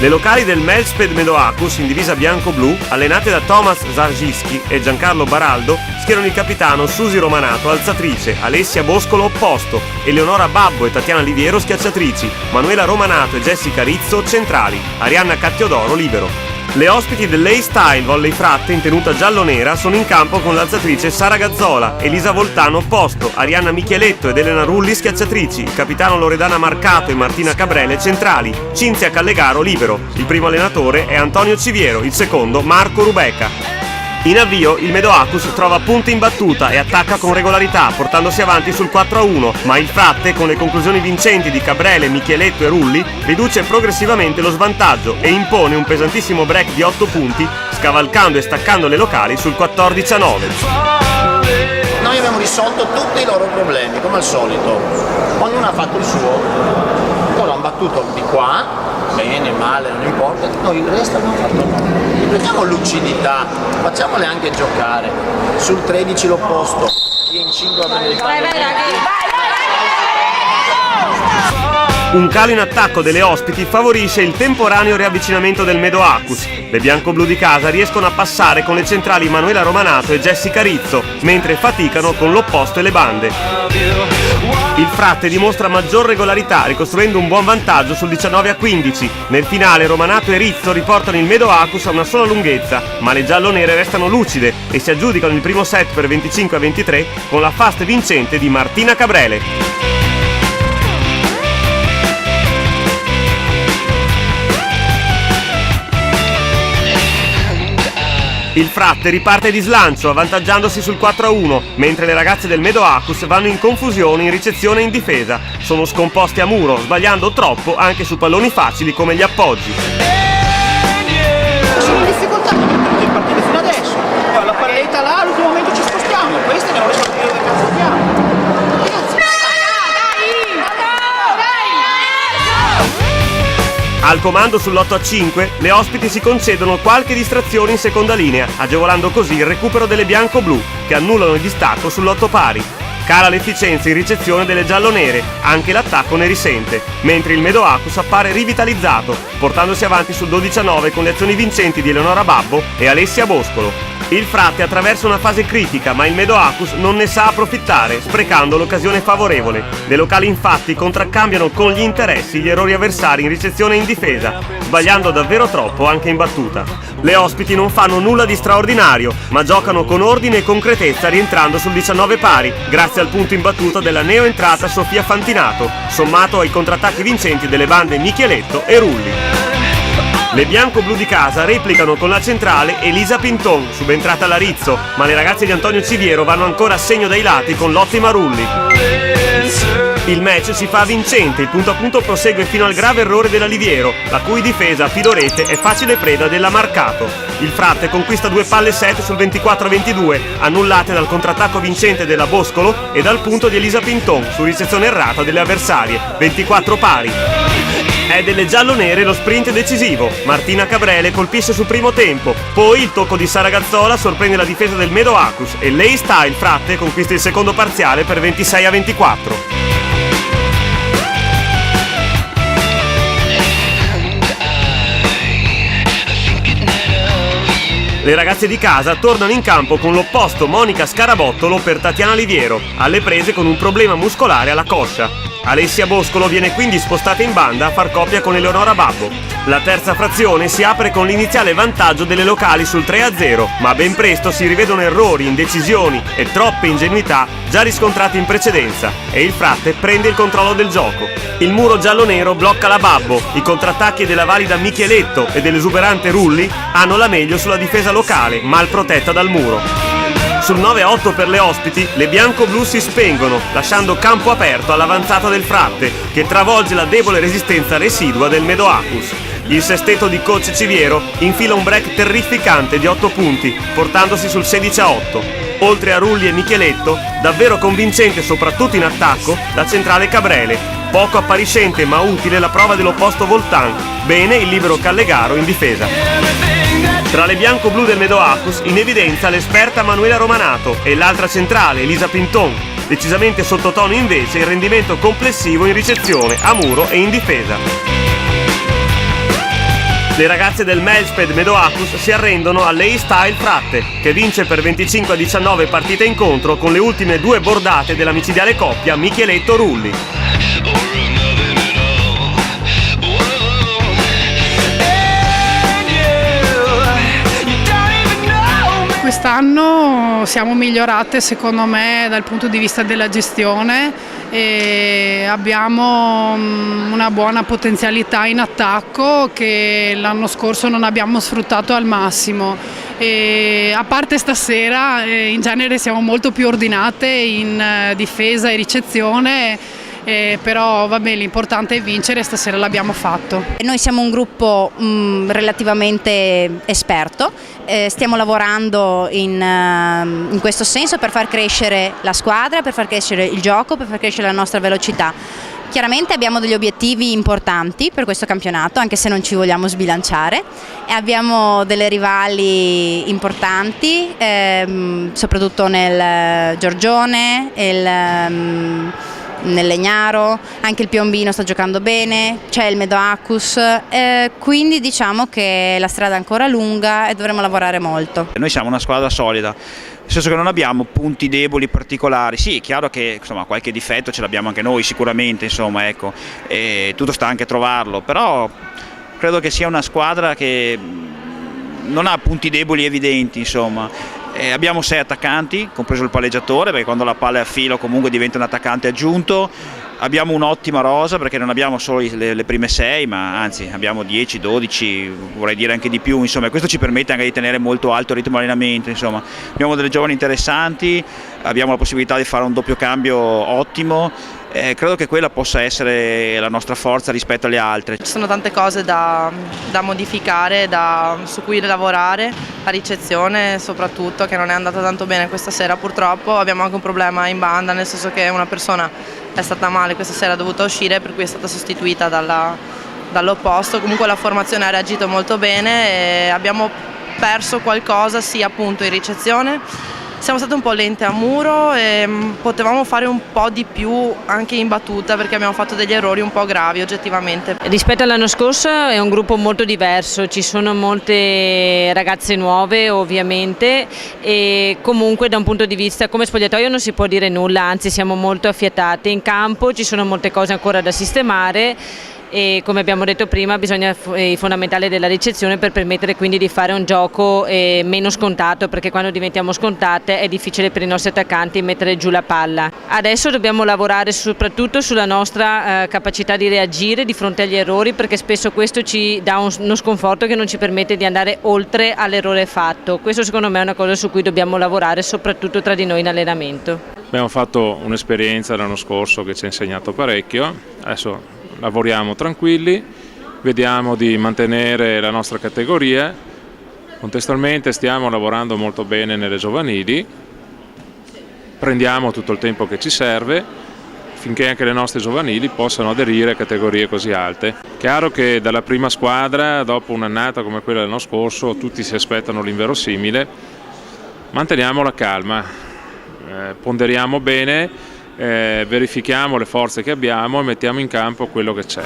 Le locali del Melsped Medoacus in divisa bianco-blu, allenate da Tomasz Zarzyski e Giancarlo Baraldo, schierano il capitano Susi Romanato alzatrice, Alessia Boscolo opposto, Eleonora Babbo e Tatiana Liviero schiacciatrici, Manuela Romanato e Jessica Rizzo centrali, Arianna Cattiodoro libero. Le ospiti dell'A-Style Volley Fratte in tenuta giallo-nera sono in campo con l'alzatrice Sara Gazzola, Elisa Voltano opposto, Arianna Micheletto ed Elena Rulli schiacciatrici, il capitano Loredana Marcato e Martina Cabrele centrali, Cinzia Callegaro libero. Il primo allenatore è Antonio Civiero, il secondo Marco Rubeca. In avvio il Medoacus trova punti in battuta e attacca con regolarità, portandosi avanti sul 4-1, ma il Fratte, con le conclusioni vincenti di Cabrele, Micheletto e Rulli, riduce progressivamente lo svantaggio e impone un pesantissimo break di 8 punti, scavalcando e staccando le locali sul 14-9. Noi abbiamo risolto tutti i loro problemi, come al solito. Ognuno ha fatto il suo. Loro hanno battuto di qua, bene, male, non importa, noi il resto abbiamo fatto noi. Prendiamo lucidità, facciamole anche giocare. Sul 13 l'opposto, chi è in 5 avrà il Un calo in attacco delle ospiti favorisce il temporaneo riavvicinamento del Medoacus. Le bianco-blu di casa riescono a passare con le centrali Manuela Romanato e Jessica Rizzo, mentre faticano con l'opposto e le bande. Il Fratte dimostra maggior regolarità, ricostruendo un buon vantaggio sul 19-15. Nel finale Romanato e Rizzo riportano il Medoacus a una sola lunghezza, ma le giallonere restano lucide e si aggiudicano il primo set per 25-23 con la fast vincente di Martina Cabrele. Il Fratte riparte di slancio, avvantaggiandosi sul 4-1, mentre le ragazze del Medoacus vanno in confusione in ricezione e in difesa. Sono scomposti a muro, sbagliando troppo anche su palloni facili come gli appoggi. Sono in difficoltà le partite fino adesso. La partita là, all'ultimo momento ci spostiamo. Queste ne vorrei sapere dove cazzo andiamo. Al comando sull'8-5, le ospiti si concedono qualche distrazione in seconda linea, agevolando così il recupero delle bianco-blu, che annullano il distacco sull'8 pari. Cala l'efficienza in ricezione delle giallonere, anche l'attacco ne risente, mentre il Medoacus appare rivitalizzato, portandosi avanti sul 12-9 con le azioni vincenti di Eleonora Babbo e Alessia Boscolo. Il Fratte attraversa una fase critica, ma il Medoacus non ne sa approfittare, sprecando l'occasione favorevole. Le locali infatti contraccambiano con gli interessi gli errori avversari in ricezione e in difesa, sbagliando davvero troppo anche in battuta. Le ospiti non fanno nulla di straordinario, ma giocano con ordine e concretezza rientrando sul 19 pari, grazie al punto in battuta della neoentrata Sofia Fantinato, sommato ai contrattacchi vincenti delle bande Micheletto e Rulli. Le bianco-blu di casa replicano con la centrale Elisa Pinton, subentrata alla Rizzo, ma le ragazze di Antonio Civiero vanno ancora a segno dai lati con l'ottima Rulli. Il match si fa vincente, il punto a punto prosegue fino al grave errore della Liviero, la cui difesa a filo rete è facile preda della Marcato. Il Fratte conquista 2 palle set sul 24-22, annullate dal contrattacco vincente della Boscolo e dal punto di Elisa Pinton su ricezione errata delle avversarie, 24 pari. È delle giallonere lo sprint decisivo. Martina Cabrele colpisce sul primo tempo, poi il tocco di Sara Gazzola sorprende la difesa del Medoacus e l'A-Style Fratte conquista il secondo parziale per 26-24. Le ragazze di casa tornano in campo con l'opposto Monica Scarabottolo per Tatiana Liviero, alle prese con un problema muscolare alla coscia. Alessia Boscolo viene quindi spostata in banda a far coppia con Eleonora Babbo. La terza frazione si apre con l'iniziale vantaggio delle locali sul 3-0, ma ben presto si rivedono errori, indecisioni e troppe ingenuità già riscontrate in precedenza e il Fratte prende il controllo del gioco. Il muro giallo-nero blocca la Babbo, i contrattacchi della valida Micheletto e dell'esuberante Rulli hanno la meglio sulla difesa locale, mal protetta dal muro. Sul 9-8 per le ospiti, le bianco-blu si spengono, lasciando campo aperto all'avanzata del Fratte, che travolge la debole resistenza residua del Medoacus. Il sestetto di coach Civiero infila un break terrificante di 8 punti, portandosi sul 16-8. Oltre a Rulli e Micheletto, davvero convincente soprattutto in attacco, la centrale Cabrele. Poco appariscente ma utile la prova dell'opposto Voltan. Bene il libero Callegaro in difesa. Tra le bianco-blu del Medoacus in evidenza l'esperta Manuela Romanato e l'altra centrale Elisa Pinton. Decisamente sottotono invece il rendimento complessivo in ricezione, a muro e in difesa. Le ragazze del Melsped Medoacus si arrendono alle E-Style Fratte, che vince per 25-19 partite incontro con le ultime 2 bordate della micidiale coppia Micheletto-Rulli. Quest'anno siamo migliorate secondo me dal punto di vista della gestione e abbiamo una buona potenzialità in attacco che l'anno scorso non abbiamo sfruttato al massimo. E a parte stasera in genere siamo molto più ordinate in difesa e ricezione. Però vabbè, l'importante è vincere, stasera l'abbiamo fatto. Noi siamo un gruppo relativamente esperto, stiamo lavorando in questo senso per far crescere la squadra, per far crescere il gioco, per far crescere la nostra velocità. Chiaramente abbiamo degli obiettivi importanti per questo campionato, anche se non ci vogliamo sbilanciare, e abbiamo delle rivali importanti, soprattutto nel Giorgione, nel Legnaro, anche il Piombino sta giocando bene, c'è il Medoacus, quindi diciamo che la strada è ancora lunga e dovremo lavorare molto. Noi siamo una squadra solida, nel senso che non abbiamo punti deboli particolari. Sì, è chiaro che insomma, qualche difetto ce l'abbiamo anche noi sicuramente, insomma, ecco, e tutto sta anche a trovarlo, però credo che sia una squadra che non ha punti deboli evidenti, insomma. Abbiamo 6 attaccanti, compreso il palleggiatore, perché quando la palla è a filo comunque diventa un attaccante aggiunto. Abbiamo un'ottima rosa perché non abbiamo solo le prime 6, ma anzi abbiamo 10, 12, vorrei dire anche di più, insomma, questo ci permette anche di tenere molto alto il ritmo di allenamento, insomma. Abbiamo delle giovani interessanti, abbiamo la possibilità di fare un doppio cambio ottimo. Credo che quella possa essere la nostra forza rispetto alle altre. Ci sono tante cose da modificare, su cui lavorare, la ricezione soprattutto, che non è andata tanto bene questa sera purtroppo. Abbiamo anche un problema in banda, nel senso che una persona è stata male questa sera, è dovuta uscire, per cui è stata sostituita dall'opposto. Comunque la formazione ha reagito molto bene e abbiamo perso qualcosa, sì, appunto in ricezione. Siamo state un po' lente a muro e potevamo fare un po' di più anche in battuta, perché abbiamo fatto degli errori un po' gravi oggettivamente. Rispetto all'anno scorso è un gruppo molto diverso, ci sono molte ragazze nuove ovviamente, e comunque da un punto di vista come spogliatoio non si può dire nulla, anzi siamo molto affiatate. In campo ci sono molte cose ancora da sistemare e come abbiamo detto prima bisogna il fondamentale della ricezione per permettere quindi di fare un gioco meno scontato, perché quando diventiamo scontate è difficile per i nostri attaccanti mettere giù la palla. Adesso dobbiamo lavorare soprattutto sulla nostra capacità di reagire di fronte agli errori, perché spesso questo ci dà uno sconforto che non ci permette di andare oltre all'errore fatto. Questo secondo me è una cosa su cui dobbiamo lavorare soprattutto tra di noi in allenamento. Abbiamo fatto un'esperienza l'anno scorso che ci ha insegnato parecchio, adesso lavoriamo tranquilli, vediamo di mantenere la nostra categoria, contestualmente stiamo lavorando molto bene nelle giovanili, prendiamo tutto il tempo che ci serve finché anche le nostre giovanili possano aderire a categorie così alte. Chiaro che dalla prima squadra, dopo un'annata come quella dell'anno scorso, tutti si aspettano l'inverosimile, manteniamo la calma, ponderiamo bene, verifichiamo le forze che abbiamo e mettiamo in campo quello che c'è.